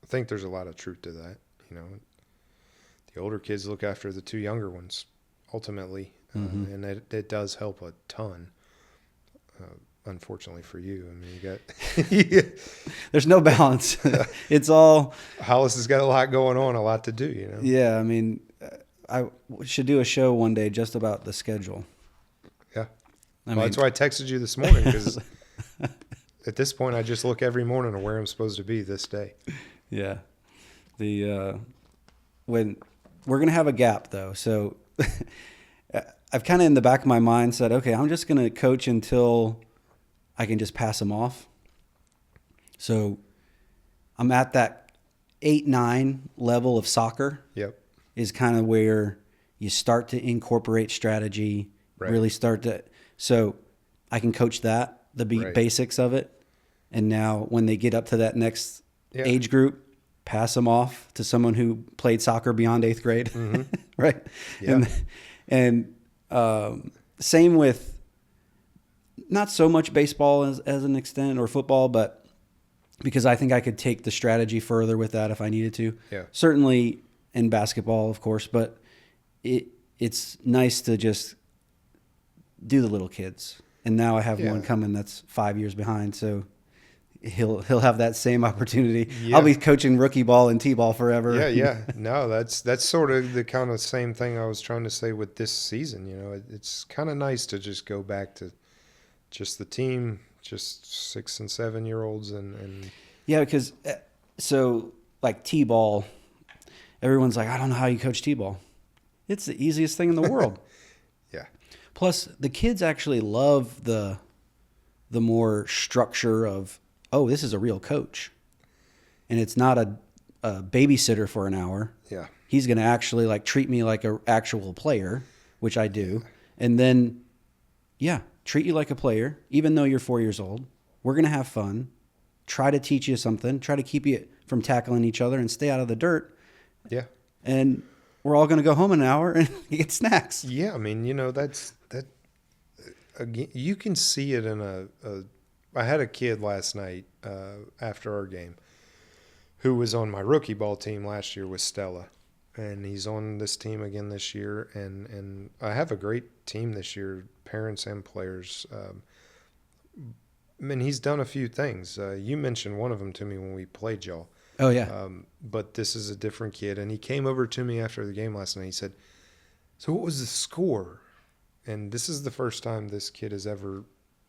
think there's a lot of truth to that. The older kids look after the 2 younger ones ultimately, and it does help a ton. Unfortunately for you, I mean, you got there's no balance. It's all Hollis has got a lot going on, a lot to do. Yeah, I mean, I should do a show one day just about the schedule. Yeah, I mean, that's why I texted you this morning, because at this point I just look every morning at where I'm supposed to be this day. Yeah, when we're gonna have a gap though, so I've kind of in the back of my mind said, okay, I'm just gonna coach until I can just pass them off. So I'm at that 8-9 level of soccer. Yep. Is kind of where you start to incorporate strategy, right. Really start to, so I can coach that, the basics of it. And now when they get up to that next age group, pass them off to someone who played soccer beyond 8th grade. Right. Yeah. And same with not so much baseball as an extent or football, but because I think I could take the strategy further with that if I needed to. Yeah. Certainly in basketball, of course, but it's nice to just do the little kids. And now I have one coming that's 5 years behind, so he'll have that same opportunity. Yeah. I'll be coaching rookie ball and t-ball forever. Yeah. No, that's sort of the kind of same thing I was trying to say with this season. It's kind of nice to just go back to just the team, just 6 and 7 year olds and yeah, because so like t-ball, everyone's like, I don't know how you coach t-ball. It's the easiest thing in the world. Yeah. Plus, the kids actually love the more structure of, oh, this is a real coach. And it's not a babysitter for an hour. Yeah. He's going to actually like treat me like an actual player, which I do. And then, treat you like a player, even though you're 4 years old. We're going to have fun. Try to teach you something. Try to keep you from tackling each other and stay out of the dirt. Yeah. And we're all going to go home in an hour and get snacks. Yeah. I mean, that again, you can see it in I had a kid last night after our game who was on my rookie ball team last year with Stella, and he's on this team again this year. And I have a great team this year, parents and players. And he's done a few things. You mentioned one of them to me when we played y'all. Oh, yeah. But this is a different kid. And he came over to me after the game last night. He said, so what was the score? And this is the first time this kid has ever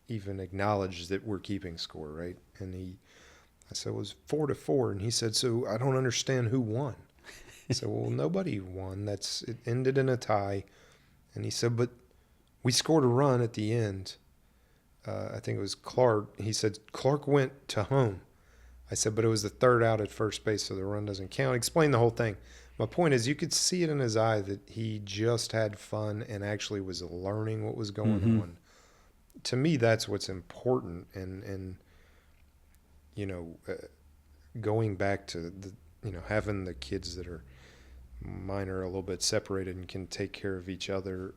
even acknowledged that we're keeping score, right? And I said, it was 4-4. And he said, so I don't understand who won. I said, well, nobody won. It ended in a tie. And he said, but we scored a run at the end. I think it was Clark. He said, Clark went to home. I said, but it was the third out at first base, so the run doesn't count. Explain the whole thing. My point is, you could see it in his eye that he just had fun and actually was learning what was going on. To me, that's what's important. And going back to having the kids that are mine are a little bit separated and can take care of each other.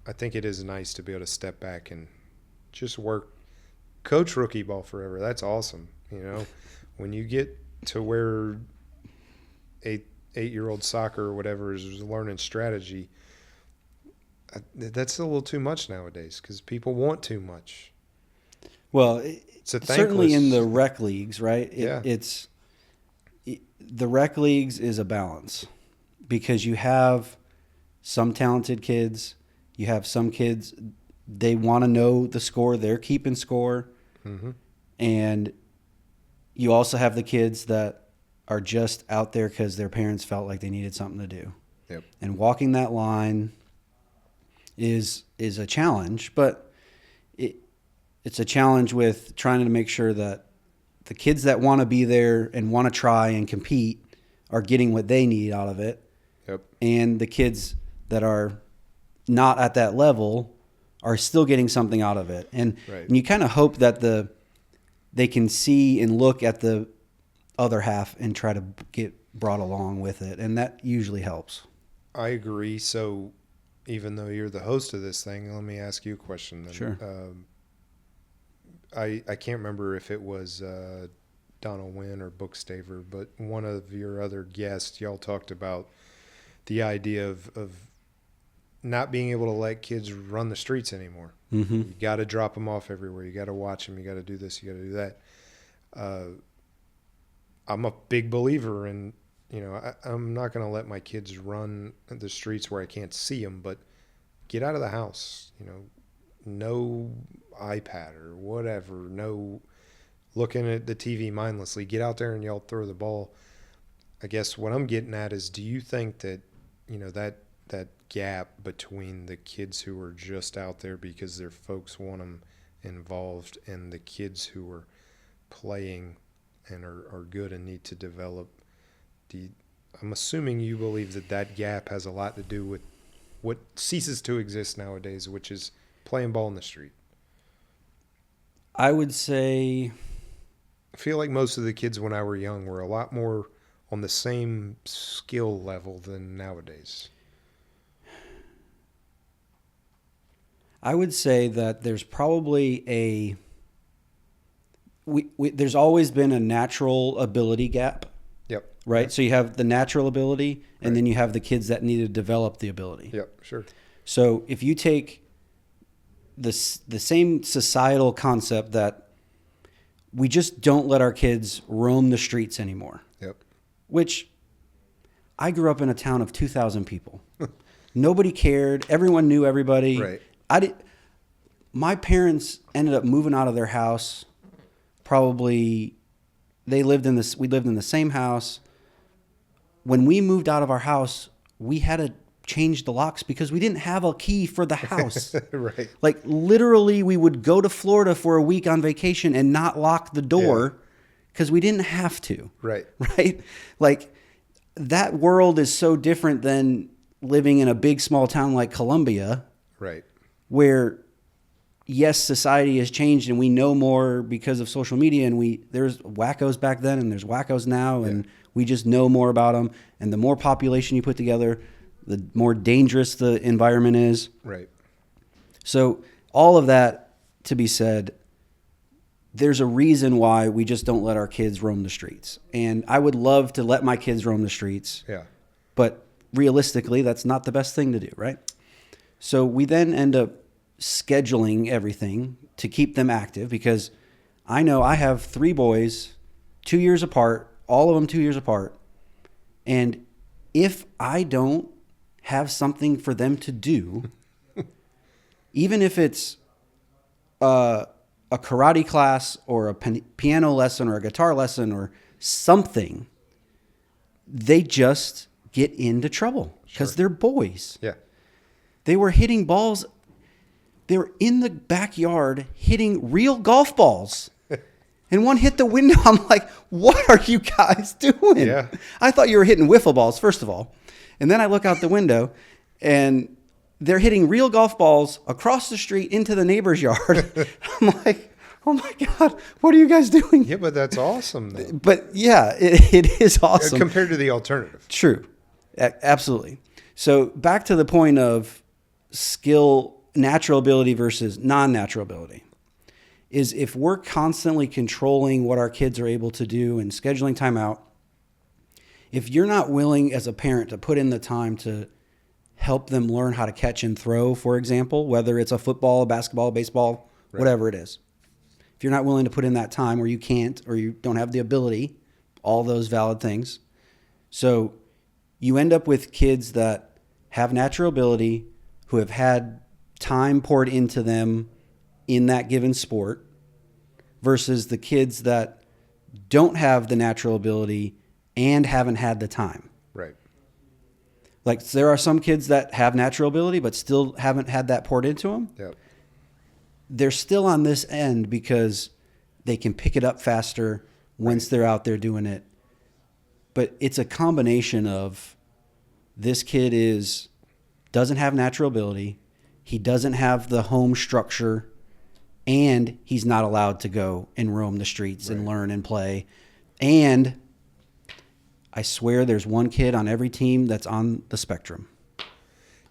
I think it is nice to be able to step back and just work, coach rookie ball forever. That's awesome. You know, when you get to where 8-year-old soccer or whatever is learning strategy, that's a little too much nowadays because people want too much. Well, It's a certainly in the thankless. rec leagues, right? Yeah. The rec leagues is a balance because you have some talented kids, you have some kids, they want to know the score, they're keeping score, Mm-hmm. and you also have the kids that are just out there because their parents felt like they needed something to do. Yep. And walking that line is a challenge, but it's a challenge with trying to make sure that the kids that want to be there and want to try and compete are getting what they need out of it. Yep. And the kids that are not at that level are still getting something out of it. And, Right. and you kind of hope that they can see and look at the other half and try to get brought along with it. And that usually helps. I agree. So even though you're the host of this thing, let me ask you a question then. Sure. I can't remember if it was Donald Wynn or Bookstaver, but one of your other guests, y'all talked about the idea of not being able to let kids run the streets anymore. Mm-hmm. You got to drop them off everywhere. You got to watch them. You got to do this. You got to do that. I'm a big believer in, I'm not going to let my kids run the streets where I can't see them, but get out of the house. No iPad or whatever. No looking at the TV mindlessly. Get out there and y'all throw the ball. I guess what I'm getting at is, do you think that, that gap between the kids who are just out there because their folks want them involved and the kids who are playing and are good and need to develop, I'm assuming you believe that gap has a lot to do with what ceases to exist nowadays, which is playing ball in the street. I would say, I feel like most of the kids when I were young were a lot more on the same skill level than nowadays. I would say that there's probably there's always been a natural ability gap. Yep. Right. Yep. So you have the natural ability and Right. then you have the kids that need to develop the ability. Yep. Sure. So if you take the same societal concept that we just don't let our kids roam the streets anymore, Yep. which I grew up in a town of 2,000 people. Nobody cared. Everyone knew everybody. Right. My parents ended up moving out of their house. Probably we lived in the same house. When we moved out of our house, we had to change the locks because we didn't have a key for the house. Right. Like literally we would go to Florida for a week on vacation and not lock the door because we didn't have to. Right. Right? Like that world is so different than living in a big small town like Columbia, Right. where yes, society has changed and we know more because of social media, and there's wackos back then and there's wackos now, and we just know more about them. And the more population you put together, the more dangerous the environment is. Right. So all of that to be said, there's a reason why we just don't let our kids roam the streets. And I would love to let my kids roam the streets. Yeah. But realistically, that's not the best thing to do, right? So we then end up scheduling everything to keep them active, because I know I have 3 boys, 2 years apart, all of them 2 years apart. And if I don't have something for them to do, even if it's a karate class or a piano lesson or a guitar lesson or something, they just get into trouble because they're boys. Yeah. They were hitting balls. They were in the backyard hitting real golf balls. And one hit the window. I'm like, what are you guys doing? Yeah. I thought you were hitting wiffle balls, first of all. And then I look out the window and they're hitting real golf balls across the street into the neighbor's yard. I'm like, oh my God, what are you guys doing? Yeah, but that's awesome, though. But yeah, it is awesome. Compared to the alternative. True. Absolutely. So back to the point of skill, natural ability versus non-natural ability. is if we're constantly controlling what our kids are able to do and scheduling time out, if you're not willing as a parent to put in the time to help them learn how to catch and throw, for example, whether it's a football, a basketball, baseball, Right. whatever it is. If you're not willing to put in that time, or you can't, or you don't have the ability, all those valid things. So you end up with kids that have natural ability, who have had time poured into them in that given sport, versus the kids that don't have the natural ability and haven't had the time. Right. Like, there are some kids that have natural ability but still haven't had that poured into them. Yep. They're still on this end because they can pick it up faster once they're out there doing it. But it's a combination of this kid doesn't have natural ability, he doesn't have the home structure, and he's not allowed to go and roam the streets and learn and play. And I swear there's one kid on every team that's on the spectrum.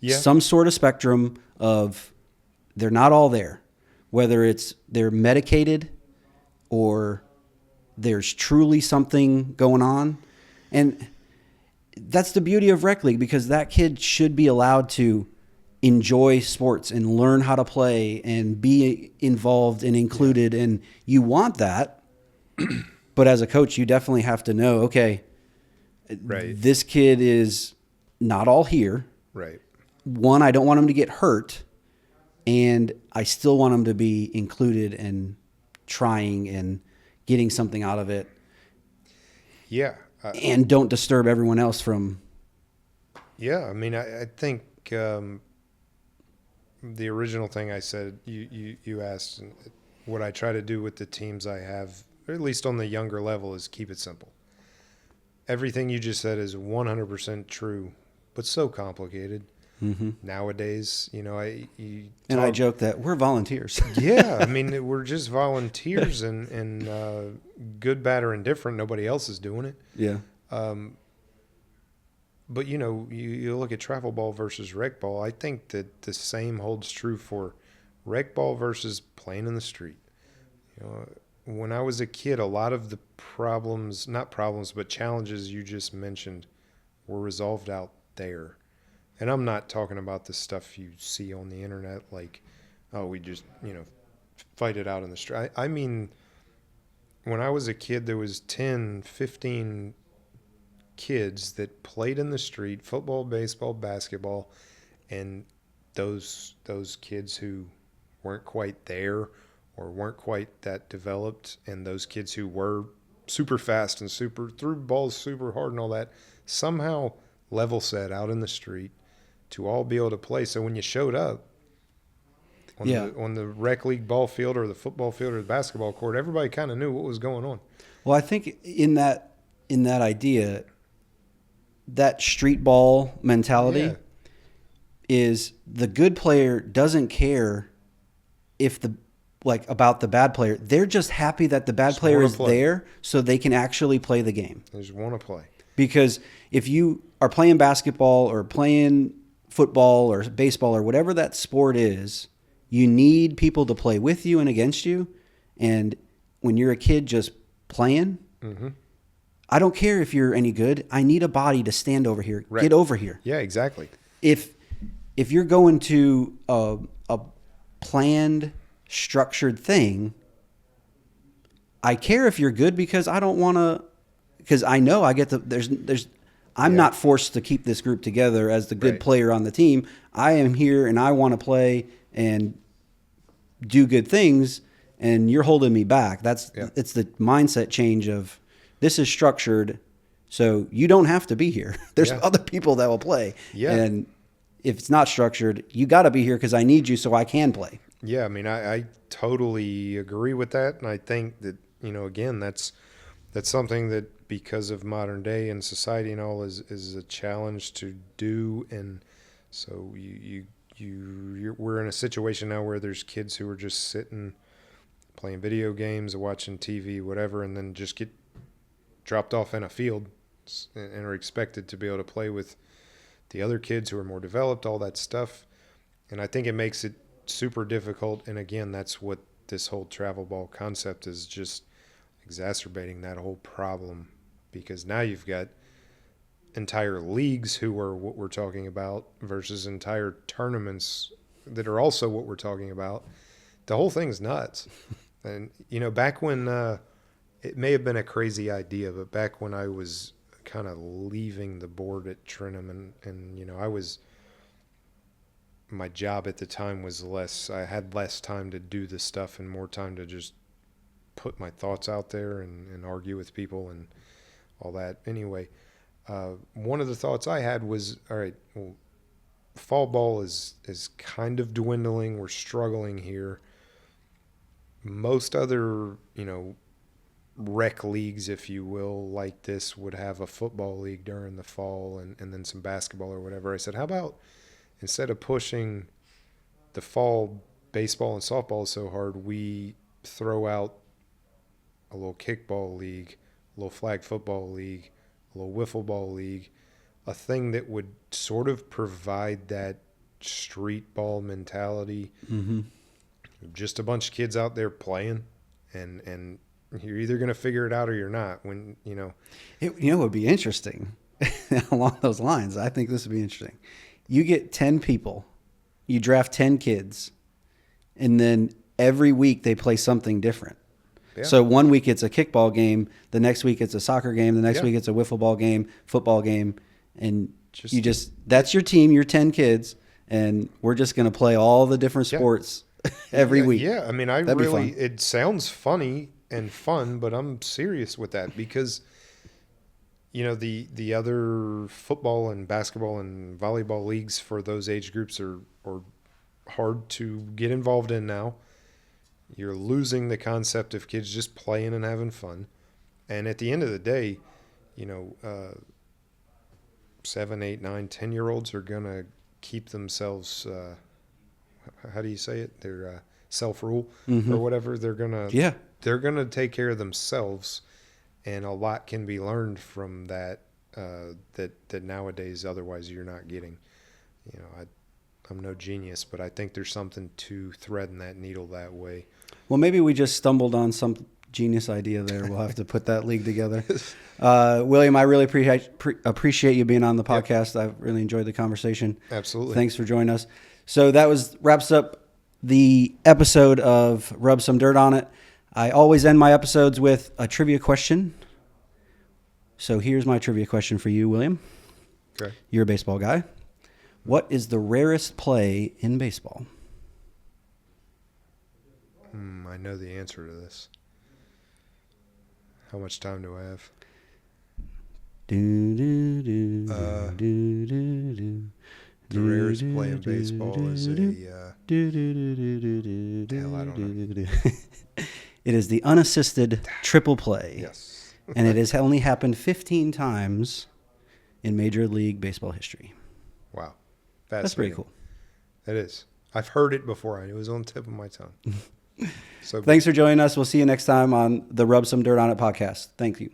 Yeah. Some sort of spectrum of, they're not all there. Whether it's they're medicated or there's truly something going on. And that's the beauty of rec league, because that kid should be allowed to enjoy sports and learn how to play and be involved and included. Yeah. And you want that. But as a coach, you definitely have to know, okay, this kid is not all here. Right. One, I don't want him to get hurt. And I still want him to be included and trying and getting something out of it. Yeah. And don't disturb everyone else from. Yeah. I mean, I think the original thing I said, you asked, what I try to do with the teams I have, or at least on the younger level, is keep it simple. Everything you just said is 100% true, but so complicated. Mm-hmm. Nowadays, I joke that we're volunteers. Yeah, I mean, we're just volunteers, and good, bad, or indifferent, nobody else is doing it. Yeah. But you look at travel ball versus rec ball. I think that the same holds true for rec ball versus playing in the street. When I was a kid, a lot of the challenges you just mentioned were resolved out there. And I'm not talking about the stuff you see on the internet, like, oh, we just, fight it out in the street. I mean, when I was a kid, there was 10, 15 kids that played in the street, football, baseball, basketball, and those kids who weren't quite there or weren't quite that developed, and those kids who were super fast and threw balls super hard and all that, somehow level set out in the street to all be able to play. So when you showed up on the rec league ball field or the football field or the basketball court, everybody kind of knew what was going on. Well, I think in that idea, that street ball mentality is, the good player doesn't care about the bad player. They're just happy that the bad player is there so they can actually play the game. They just want to play. Because if you are playing basketball or playing football or baseball or whatever that sport is, you need people to play with you and against you. And when you're a kid just playing, I don't care if you're any good. I need a body to stand over here. Right. Get over here. Yeah, exactly. If you're going to a planned, structured thing, I care if you're good, because I don't want to. Because I know I get I'm not forced to keep this group together as the good player on the team. I am here and I want to play and do good things, and you're holding me back. It's the mindset change of, this is structured, so you don't have to be here. There's other people that will play. Yeah. And if it's not structured, you got to be here because I need you so I can play. Yeah, I mean, I totally agree with that, and I think that, again, that's something that, because of modern day and society and all, is a challenge to do. And so we're in a situation now where there's kids who are just sitting, playing video games or watching TV, whatever, and then just get dropped off in a field and are expected to be able to play with the other kids who are more developed, all that stuff. And I think it makes it super difficult. And again, that's what this whole travel ball concept is just exacerbating that whole problem, because now you've got entire leagues who are what we're talking about versus entire tournaments that are also what we're talking about. The whole thing's nuts. And, back when it may have been a crazy idea, but back when I was kind of leaving the board at Trenum and my job at the time was I had less time to do the stuff and more time to just put my thoughts out there and argue with people and all that. Anyway, one of the thoughts I had was, all right, well, fall ball is kind of dwindling. We're struggling here. Most other, rec leagues, if you will, like this would have a football league during the fall and then some basketball or whatever. I said, how about instead of pushing the fall baseball and softball so hard, we throw out a little kickball league, a little flag football league, a little wiffle ball league, a thing that would sort of provide that street ball mentality. Mm-hmm. Just a bunch of kids out there playing, and you're either going to figure it out or you're not. When It would be interesting along those lines. I think this would be interesting. You get 10 people, you draft 10 kids, and then every week they play something different. Yeah. So one week it's a kickball game, the next week it's a soccer game, the next week it's a wiffle ball game, football game, and that's your team, your 10 kids, and we're just going to play all the different sports every week. Yeah, I mean, it sounds funny and fun, but I'm serious with that because the other football and basketball and volleyball leagues for those age groups are hard to get involved in now. You're losing the concept of kids just playing and having fun. And at the end of the day, 7, 8, 9, 10-year-olds are going to keep themselves, how do you say it? Their self-rule or whatever. They're going to take care of themselves. And a lot can be learned from that, that nowadays otherwise you're not getting. I'm no genius, but I think there's something to threading that needle that way. Well, maybe we just stumbled on some genius idea there. We'll have to put that league together. William, I really appreciate you being on the podcast. Yep. I've really enjoyed the conversation. Absolutely. Thanks for joining us. So that wraps up the episode of Rub Some Dirt on It. I always end my episodes with a trivia question. So here's my trivia question for you, William. Okay. You're a baseball guy. What is the rarest play in baseball? I know the answer to this. How much time do I have? The rarest play in baseball is hell, I don't know. It is the unassisted triple play. Yes. And it has only happened 15 times in Major League Baseball history. Wow. That's pretty cool. It is. I've heard it before. It was on the tip of my tongue. Thanks for joining us. We'll see you next time on the Rub Some Dirt on It podcast. Thank you.